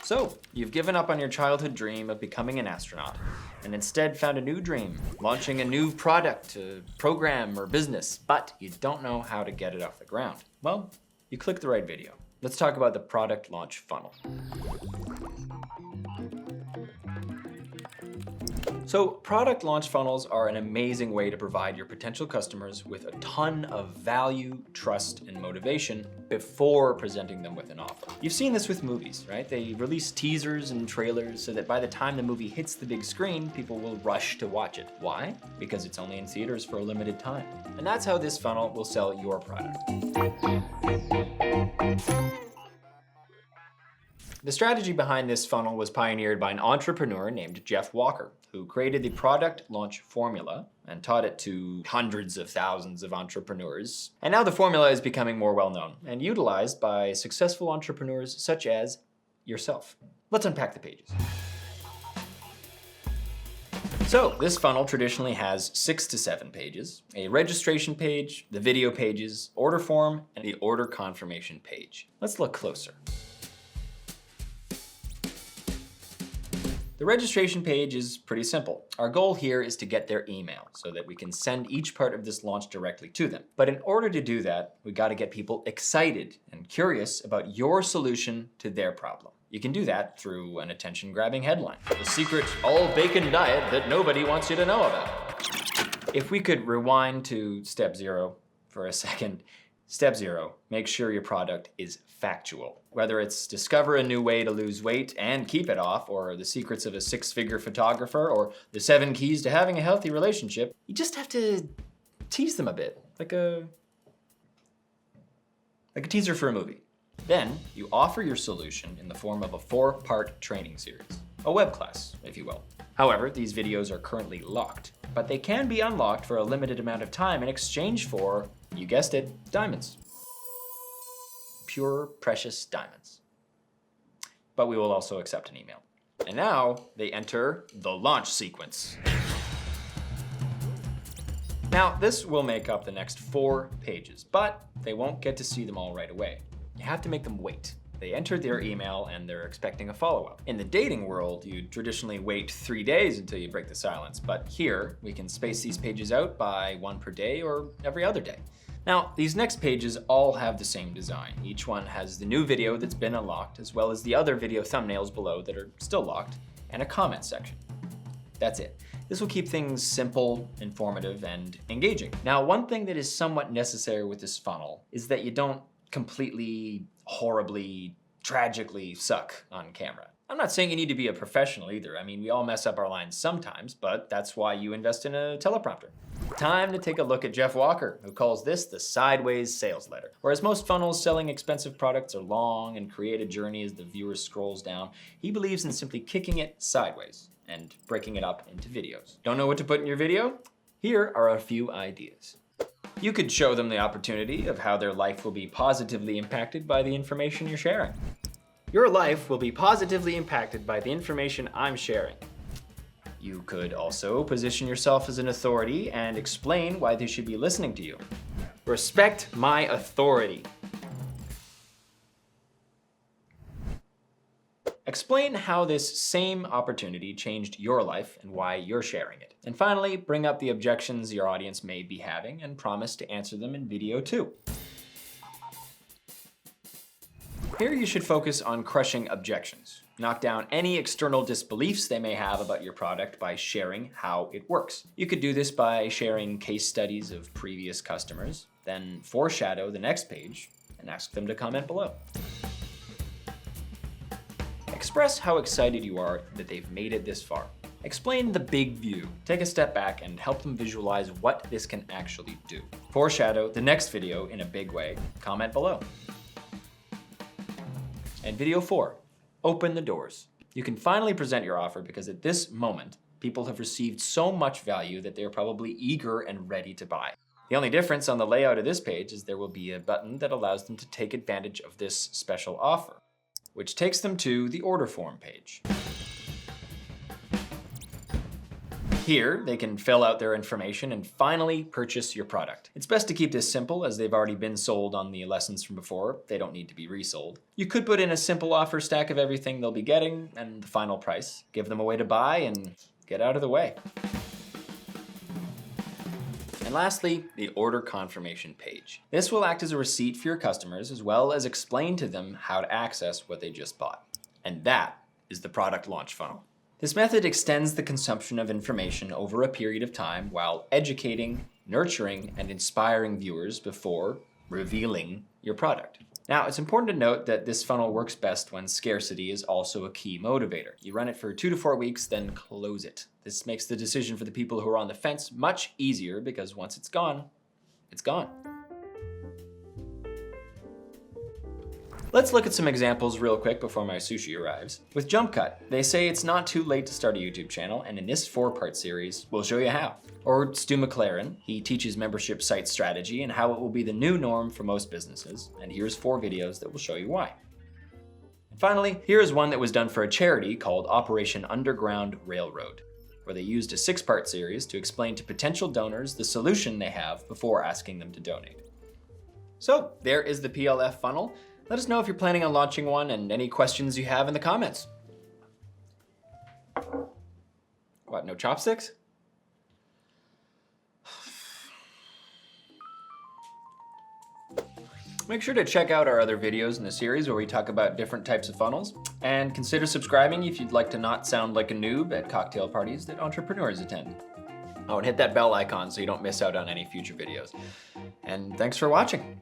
So, you've given up on your childhood dream of becoming an astronaut and instead found a new dream, launching a new product, program, or business, but you don't know how to get it off the ground. Well, you clicked the right video. Let's talk about the product launch funnel. So product launch funnels are an amazing way to provide your potential customers with a ton of value, trust, and motivation before presenting them with an offer. You've seen this with movies, right? They release teasers and trailers so that by the time the movie hits the big screen, people will rush to watch it. Why? Because it's only in theaters for a limited time. And that's how this funnel will sell your product. The strategy behind this funnel was pioneered by an entrepreneur named Jeff Walker, who created the product launch formula and taught it to hundreds of thousands of entrepreneurs. And now the formula is becoming more well-known and utilized by successful entrepreneurs such as yourself. Let's unpack the pages. So this funnel traditionally has 6 to 7 pages: a registration page, the video pages, order form, and the order confirmation page. Let's look closer. The registration page is pretty simple. Our goal here is to get their email so that we can send each part of this launch directly to them. But in order to do that, we got to get people excited and curious about your solution to their problem. You can do that through an attention-grabbing headline: the secret all-bacon diet that nobody wants you to know about. If we could rewind to step 0 for a second. Step 0, make sure your product is factual. Whether it's discover a new way to lose weight and keep it off, or the secrets of a 6-figure photographer, or the 7 keys to having a healthy relationship, you just have to tease them a bit, like a teaser for a movie. Then you offer your solution in the form of a 4-part training series, a web class, if you will. However, these videos are currently locked, but they can be unlocked for a limited amount of time in exchange for, you guessed it, diamonds. Pure, precious diamonds. But we will also accept an email. And now they enter the launch sequence. Now, this will make up the next 4 pages, but they won't get to see them all right away. You have to make them wait. They enter their email and they're expecting a follow-up. In the dating world, you traditionally wait 3 days until you break the silence, but here we can space these pages out by 1 per day or every other day. Now, these next pages all have the same design. Each one has the new video that's been unlocked, as well as the other video thumbnails below that are still locked, and a comment section. That's it. This will keep things simple, informative, and engaging. Now, one thing that is somewhat necessary with this funnel is that you don't completely, horribly, tragically suck on camera. I'm not saying you need to be a professional either. I mean, we all mess up our lines sometimes, but that's why you invest in a teleprompter. Time to take a look at Jeff Walker, who calls this the sideways sales letter. Whereas most funnels selling expensive products are long and create a journey as the viewer scrolls down, he believes in simply kicking it sideways and breaking it up into videos. Don't know what to put in your video? Here are a few ideas. You could show them the opportunity of how their life will be positively impacted by the information you're sharing. Your life will be positively impacted by the information I'm sharing. You could also position yourself as an authority and explain why they should be listening to you. Respect my authority. Explain how this same opportunity changed your life and why you're sharing it. And finally, bring up the objections your audience may be having and promise to answer them in video 2. Here you should focus on crushing objections. Knock down any external disbeliefs they may have about your product by sharing how it works. You could do this by sharing case studies of previous customers, then foreshadow the next page and ask them to comment below. Express how excited you are that they've made it this far. Explain the big view. Take a step back and help them visualize what this can actually do. Foreshadow the next video in a big way. Comment below. And video 4, open the doors. You can finally present your offer because at this moment, people have received so much value that they're probably eager and ready to buy. The only difference on the layout of this page is there will be a button that allows them to take advantage of this special offer, which takes them to the order form page. Here, they can fill out their information and finally purchase your product. It's best to keep this simple as they've already been sold on the lessons from before. They don't need to be resold. You could put in a simple offer stack of everything they'll be getting and the final price. Give them a way to buy and get out of the way. And lastly, the order confirmation page. This will act as a receipt for your customers as well as explain to them how to access what they just bought. And that is the product launch funnel. This method extends the consumption of information over a period of time while educating, nurturing, and inspiring viewers before revealing your product. Now, it's important to note that this funnel works best when scarcity is also a key motivator. You run it for 2 to 4 weeks, then close it. This makes the decision for the people who are on the fence much easier because once it's gone, it's gone. Let's look at some examples real quick before my sushi arrives. With Jump Cut, they say it's not too late to start a YouTube channel, and in this 4-part series, we'll show you how. Or Stu McLaren, he teaches membership site strategy and how it will be the new norm for most businesses, and here's 4 videos that will show you why. And finally, here is one that was done for a charity called Operation Underground Railroad, where they used a 6-part series to explain to potential donors the solution they have before asking them to donate. So there is the PLF funnel. Let us know if you're planning on launching one and any questions you have in the comments. What, no chopsticks? Make sure to check out our other videos in the series where we talk about different types of funnels, and consider subscribing if you'd like to not sound like a noob at cocktail parties that entrepreneurs attend. Oh, and hit that bell icon so you don't miss out on any future videos. And thanks for watching.